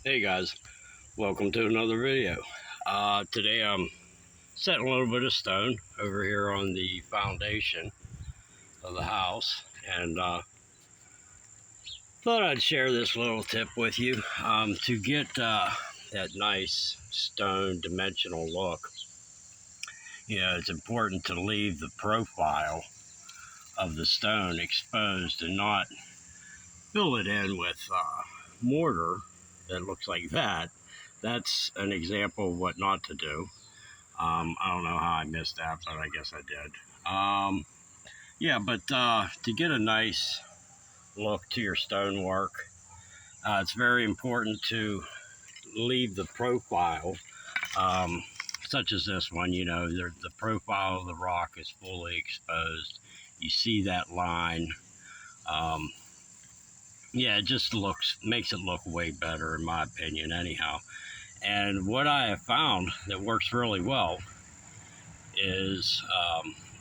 Hey guys, welcome to another video. Today I'm setting a little bit of stone over here on the foundation of the house, and thought I'd share this little tip with you to get that nice stone dimensional look. It's important to leave the profile of the stone exposed and not fill it in with mortar that looks like that. That's an example of what not to do. I don't know how I missed that, but I guess I did. But to get a nice look to your stonework, it's very important to leave the profile, such as this one. The profile of the rock is fully exposed. You see that line. It just makes it look way better, in my opinion, anyhow. And what I have found that works really well is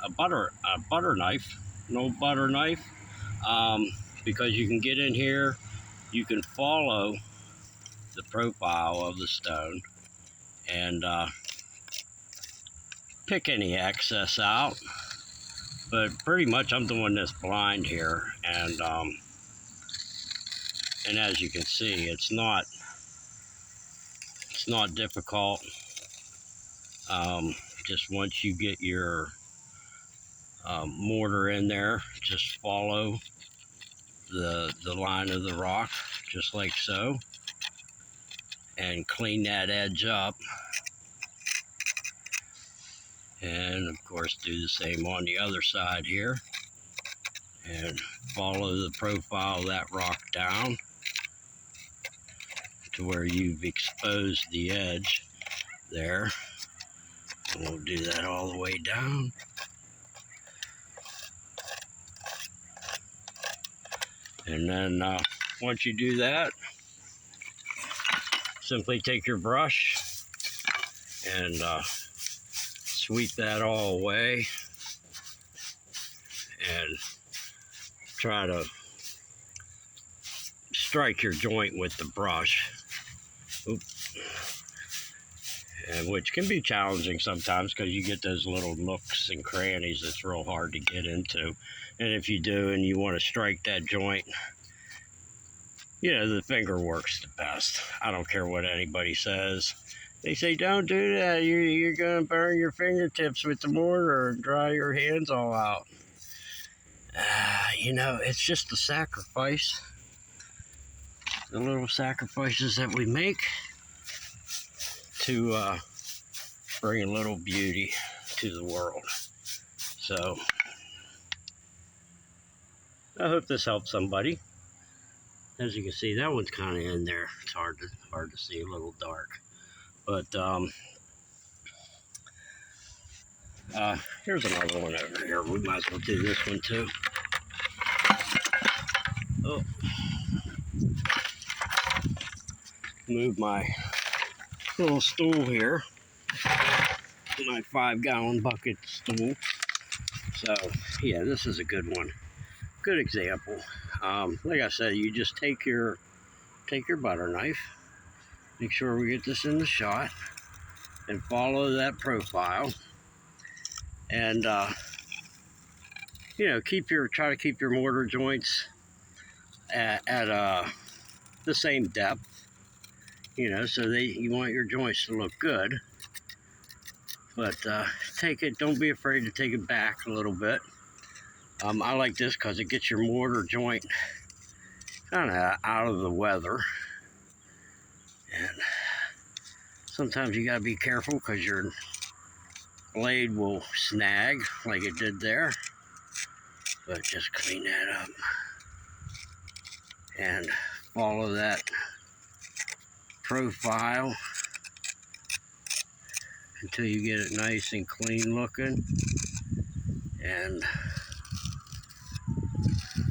a butter knife, an old butter knife, because you can get in here, you can follow the profile of the stone and pick any excess out. But pretty much I'm doing this blind here, and as you can see, it's not difficult. Just once you get your mortar in there, just follow the line of the rock, just like so, and clean that edge up. And of course do the same on the other side here, and follow the profile of that rock down to where you've exposed the edge there. And we'll do that all the way down. And then once you do that, simply take your brush and sweep that all away and try to strike your joint with the brush. And which can be challenging sometimes because you get those little nooks and crannies that's real hard to get into. And if you do and you want to strike that joint, the finger works the best. I don't care what anybody says. They say, don't do that. You're going to burn your fingertips with the mortar and dry your hands all out. It's just a sacrifice. The little sacrifices that we make to bring a little beauty to the world. So I hope this helps somebody. As you can see, that one's kind of in there. It's hard to see, a little dark. But here's another one over here. We might as well do this one too. Oh, move my little stool here, my 5-gallon bucket stool. So this is a good one, good example. Like I said, you just take your butter knife, make sure we get this in the shot, and follow that profile, and try to keep your mortar joints at the same depth, so you want your joints to look good. But don't be afraid to take it back a little bit. I like this because it gets your mortar joint kind of out of the weather. And sometimes you got to be careful because your blade will snag like it did there. But just clean that up and follow that profile until you get it nice and clean looking. And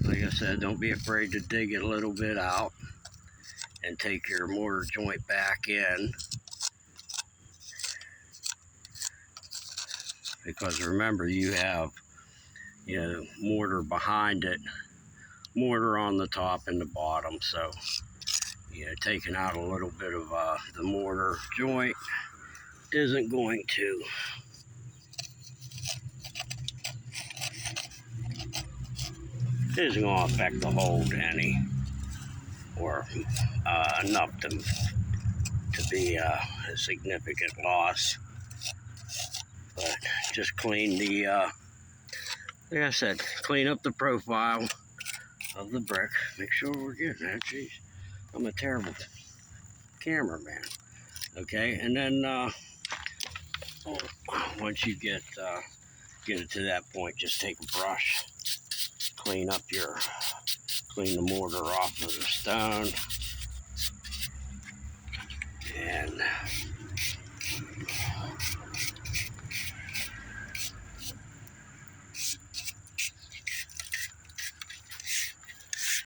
like I said, don't be afraid to dig it a little bit out and take your mortar joint back in, because remember, you have mortar behind it, mortar on the top and the bottom. So you know, taking out a little bit of the mortar joint isn't going to affect the hold any, or enough to be a significant loss. But just clean the, like I said, clean up the profile of the brick. Make sure we're getting that. Jeez, I'm a terrible cameraman. Okay, and then once you get it to that point, just take a brush, clean the mortar off of the stone.